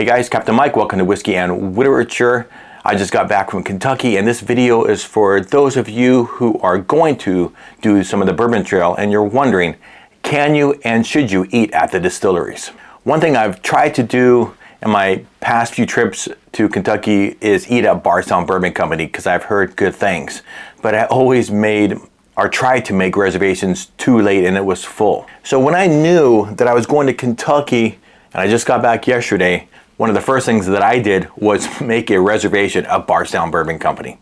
Hey guys, Captain Mike, welcome to Whiskey and Literature. I just got back from Kentucky and this video is for those of you who are going to do some of the Bourbon Trail and you're wondering, can you and should you eat at the distilleries? One thing I've tried to do in my past few trips to Kentucky is eat at Bardstown Bourbon Company because I've heard good things. But I always tried to make reservations too late and it was full. So when I knew that I was going to Kentucky and I just got back yesterday, one of the first things that I did was make a reservation at Bardstown Bourbon Company.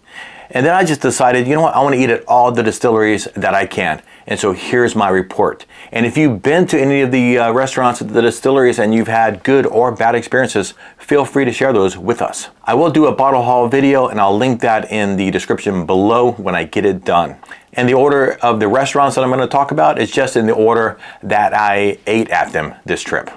And then I just decided, you know what, I want to eat at all the distilleries that I can. And so here's my report. And if you've been to any of the restaurants at the distilleries and you've had good or bad experiences, feel free to share those with us. I will do a bottle haul video and I'll link that in the description below when I get it done. And the order of the restaurants that I'm going to talk about is just in the order that I ate at them this trip.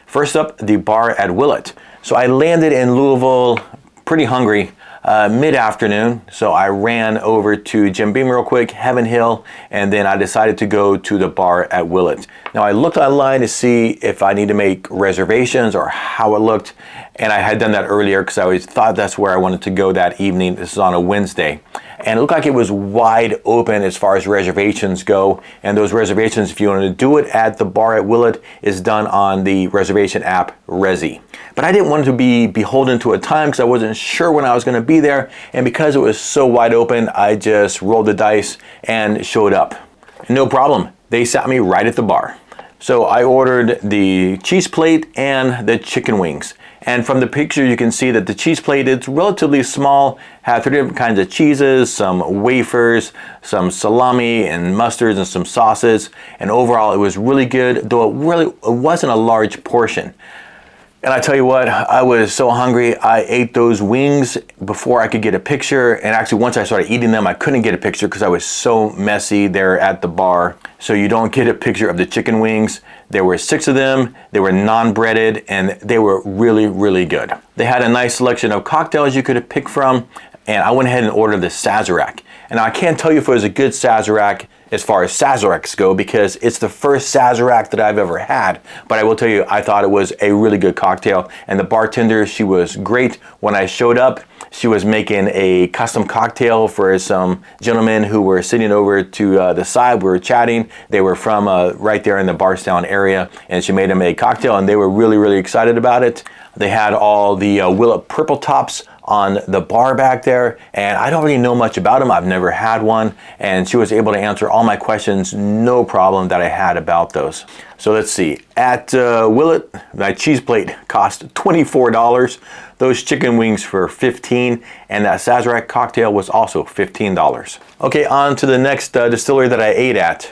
First up, the bar at Willett. So I landed in Louisville pretty hungry mid-afternoon, so I ran over to Jim Beam real quick, Heaven Hill, and then I decided to go to the bar at Willett. Now I looked online to see if I need to make reservations or how it looked, and I had done that earlier because I always thought that's where I wanted to go that evening. This is on a Wednesday. And it looked like it was wide open as far as reservations go. And those reservations, if you want to do it at the bar at Willett, is done on the reservation app Resi. But I didn't want to be beholden to a time because I wasn't sure when I was going to be there. And because it was so wide open, I just rolled the dice and showed up. No problem. They sat me right at the bar. So I ordered the cheese plate and the chicken wings. And from the picture you can see that the cheese plate is relatively small, had 3 different kinds of cheeses, some wafers, some salami and mustards and some sauces. And overall it was really good, though it wasn't a large portion. And I tell you what, I was so hungry, I ate those wings before I could get a picture. And actually once I started eating them, I couldn't get a picture because I was so messy there at the bar. So you don't get a picture of the chicken wings. There were 6 of them, they were non-breaded, and they were really, really good. They had a nice selection of cocktails you could pick from, and I went ahead and ordered the Sazerac. And I can't tell you if it was a good Sazerac as far as Sazeracs go because it's the first Sazerac that I've ever had. But I will tell you, I thought it was a really good cocktail. And the bartender, she was great. When I showed up, she was making a custom cocktail for some gentlemen who were sitting over to the side. We were chatting. They were from right there in the Bardstown area. And she made them a cocktail and they were really, really excited about it. They had all the Willett Purple Tops on the bar back there, and I don't really know much about them. I've never had one, and she was able to answer all my questions, no problem that I had about those. So let's see, at Willett, my cheese plate cost $24, those chicken wings for $15, and that Sazerac cocktail was also $15. Okay, on to the next distillery that I ate at.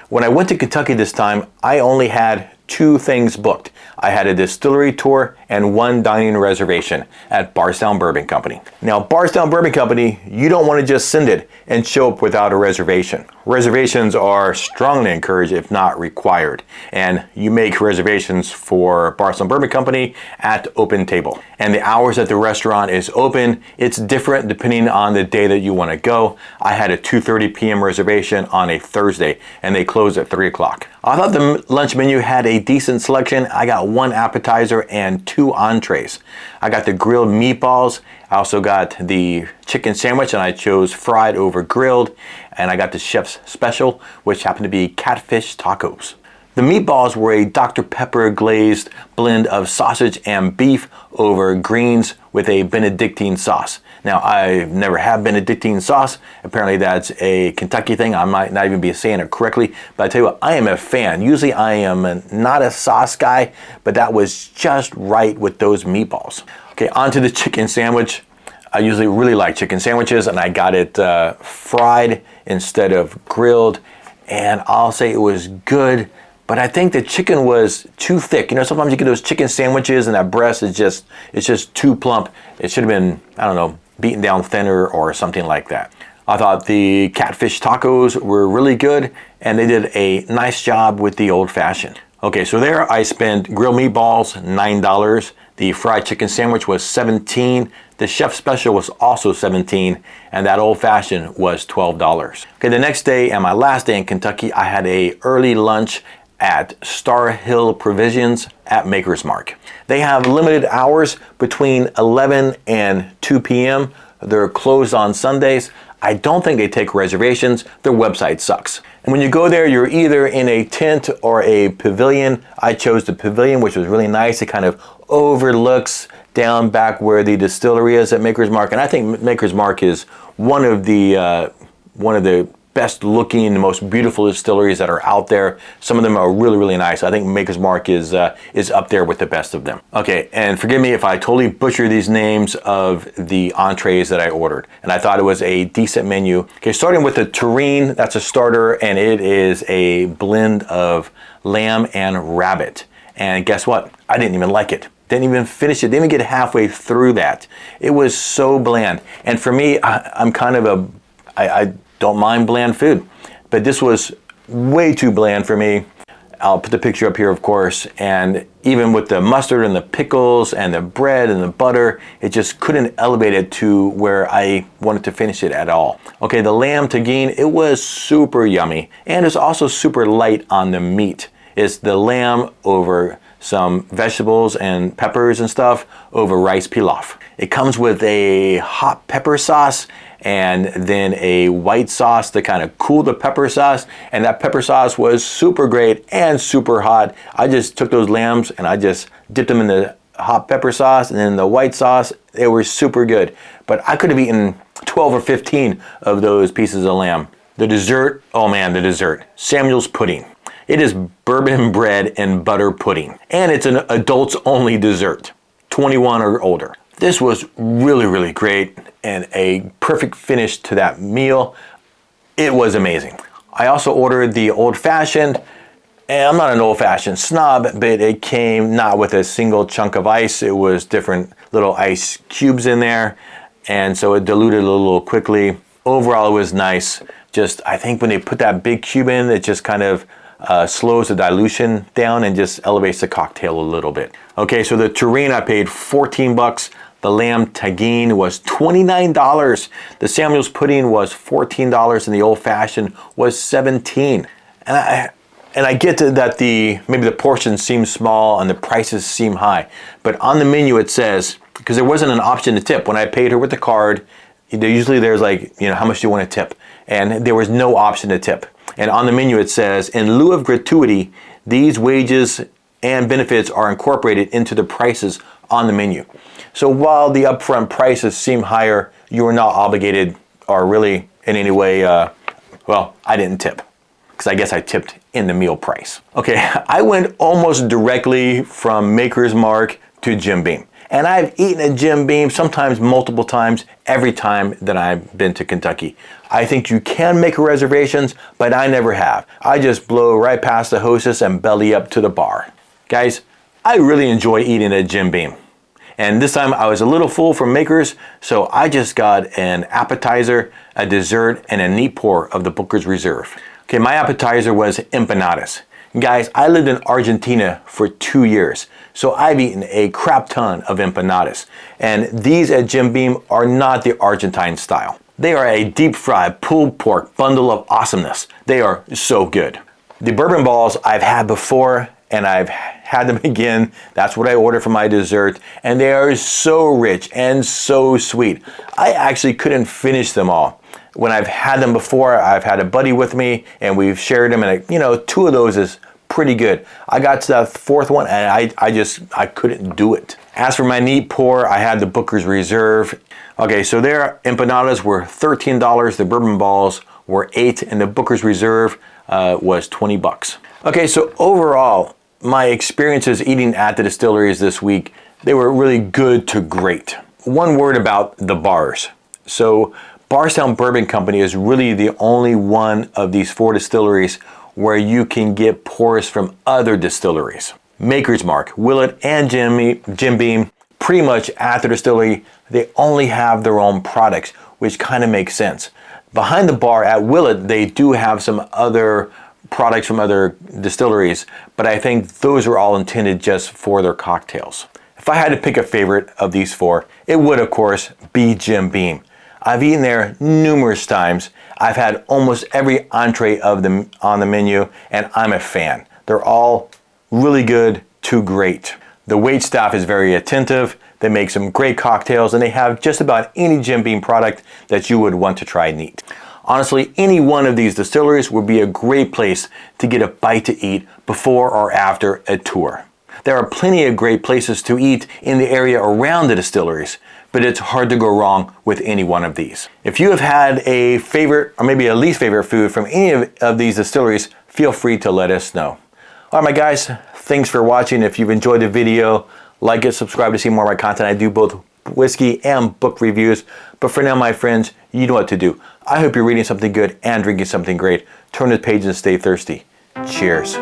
When I went to Kentucky this time, I only had 2 things booked. I had a distillery tour and 1 dining reservation at Bardstown Bourbon Company. Now, Bardstown Bourbon Company, you don't want to just send it and show up without a reservation. Reservations are strongly encouraged, if not required. And you make reservations for Bardstown Bourbon Company at Open Table. And the hours that the restaurant is open, it's different depending on the day that you want to go. I had a 2:30 p.m. reservation on a Thursday, and they closed at 3 o'clock. I thought the lunch menu had a decent selection. I got 1 appetizer and 2 entrees. I got the grilled meatballs. I also got the chicken sandwich and I chose fried over grilled. And I got the chef's special, which happened to be catfish tacos. The meatballs were a Dr. Pepper glazed blend of sausage and beef over greens with a Benedictine sauce. Now, I've never had Benedictine sauce. Apparently that's a Kentucky thing. I might not even be saying it correctly, but I tell you what, I am a fan. Usually I am not a sauce guy, but that was just right with those meatballs. Okay, on to the chicken sandwich. I usually really like chicken sandwiches and I got it fried instead of grilled. And I'll say it was good, but I think the chicken was too thick. You know, sometimes you get those chicken sandwiches and that breast is just too plump. It should have been, I don't know, beaten down thinner or something like that. I thought the catfish tacos were really good and they did a nice job with the old fashioned. Okay, so there I spent grilled meatballs, $9. The fried chicken sandwich was $17. The chef special was also $17, and that old fashioned was $12. Okay, the next day and my last day in Kentucky, I had a early lunch at Star Hill Provisions at Maker's Mark. They have limited hours between 11 and 2 p.m. They're closed on Sundays. I don't think they take reservations. Their website sucks. And when you go there, you're either in a tent or a pavilion. I chose the pavilion, which was really nice. It kind of overlooks down back where the distillery is at Maker's Mark. And I think Maker's Mark is one of the best looking, most beautiful distilleries that are out there. Some of them are really, really nice. I think Maker's Mark is up there with the best of them. Okay, and forgive me if I totally butcher these names of the entrees that I ordered. And I thought it was a decent menu. Okay, starting with the terrine, that's a starter, and it is a blend of lamb and rabbit. And guess what? I didn't even like it. Didn't even finish it. Didn't even get halfway through that. It was so bland. And for me, I'm kind of I don't mind bland food, but this was way too bland for me. I'll put the picture up here, of course, and even with the mustard and the pickles and the bread and the butter, it just couldn't elevate it to where I wanted to finish it at all. Okay, the lamb tagine, it was super yummy, and it's also super light on the meat. It's the lamb over some vegetables and peppers and stuff over rice pilaf. It comes with a hot pepper sauce and then a white sauce to kind of cool the pepper sauce. And that pepper sauce was super great and super hot. I just took those lambs and I just dipped them in the hot pepper sauce and then the white sauce. They were super good. But I could have eaten 12 or 15 of those pieces of lamb. The dessert, oh man, the dessert. Samuel's pudding. It is bourbon bread and butter pudding. And it's an adults only dessert, 21 or older. This was really, really great and a perfect finish to that meal. It was amazing. I also ordered the old fashioned, and I'm not an old fashioned snob, but it came not with a single chunk of ice. It was different little ice cubes in there, and so it diluted a little quickly. Overall, it was nice. Just, I think when they put that big cube in, it just kind of slows the dilution down and just elevates the cocktail a little bit. Okay, so the terrine I paid 14 bucks. The lamb tagine was $29. The Samuel's pudding was $14 and the old fashioned was $17. And I get that maybe the portions seem small and the prices seem high, but on the menu it says, because there wasn't an option to tip. When I paid her with the card, usually there's like, how much do you want to tip? And there was no option to tip. And on the menu it says, in lieu of gratuity, these wages and benefits are incorporated into the prices on the menu. So while the upfront prices seem higher, you are not obligated or really in any way, well, I didn't tip because I guess I tipped in the meal price. Okay, I went almost directly from Maker's Mark to Jim Beam. And I've eaten at Jim Beam sometimes multiple times every time that I've been to Kentucky. I think you can make reservations, but I never have. I just blow right past the hostess and belly up to the bar. Guys, I really enjoy eating at Jim Beam. And this time I was a little full from Maker's, so I just got an appetizer, a dessert, and a neat pour of the Booker's Reserve. Okay, my appetizer was empanadas. Guys, I lived in Argentina for 2 years, so I've eaten a crap ton of empanadas. And these at Jim Beam are not the Argentine style. They are a deep fried pulled pork bundle of awesomeness. They are so good. The bourbon balls I've had before and I've had them again. That's what I ordered for my dessert. And they are so rich and so sweet. I actually couldn't finish them all. When I've had them before, I've had a buddy with me and we've shared them, and 2 of those is pretty good. I got to that 4th one and I couldn't do it. As for my neat pour, I had the Booker's Reserve. Okay, so their empanadas were $13, the bourbon balls were $8, and the Booker's Reserve was 20 bucks. Okay, so overall, my experiences eating at the distilleries this week, they were really good to great. One word about the bars. So Bardstown Bourbon Company is really the only one of these 4 distilleries where you can get pours from other distilleries. Maker's Mark, Willett, and Jim Beam, pretty much at the distillery, they only have their own products, which kind of makes sense. Behind the bar at Willett, they do have some other products from other distilleries, but I think those are all intended just for their cocktails. If I had to pick a favorite of these 4, it would, of course, be Jim Beam. I've eaten there numerous times. I've had almost every entree on the menu, and I'm a fan. They're all really good to great. The waitstaff is very attentive. They make some great cocktails, and they have just about any Jim Beam product that you would want to try and eat. Honestly, any one of these distilleries would be a great place to get a bite to eat before or after a tour. There are plenty of great places to eat in the area around the distilleries, but it's hard to go wrong with any one of these. If you have had a favorite or maybe a least favorite food from any of these distilleries, feel free to let us know. All right, my guys, thanks for watching. If you've enjoyed the video, like it, subscribe to see more of my content. I do both whiskey and book reviews. But for now, my friends, you know what to do. I hope you're reading something good and drinking something great. Turn the page and stay thirsty. Cheers.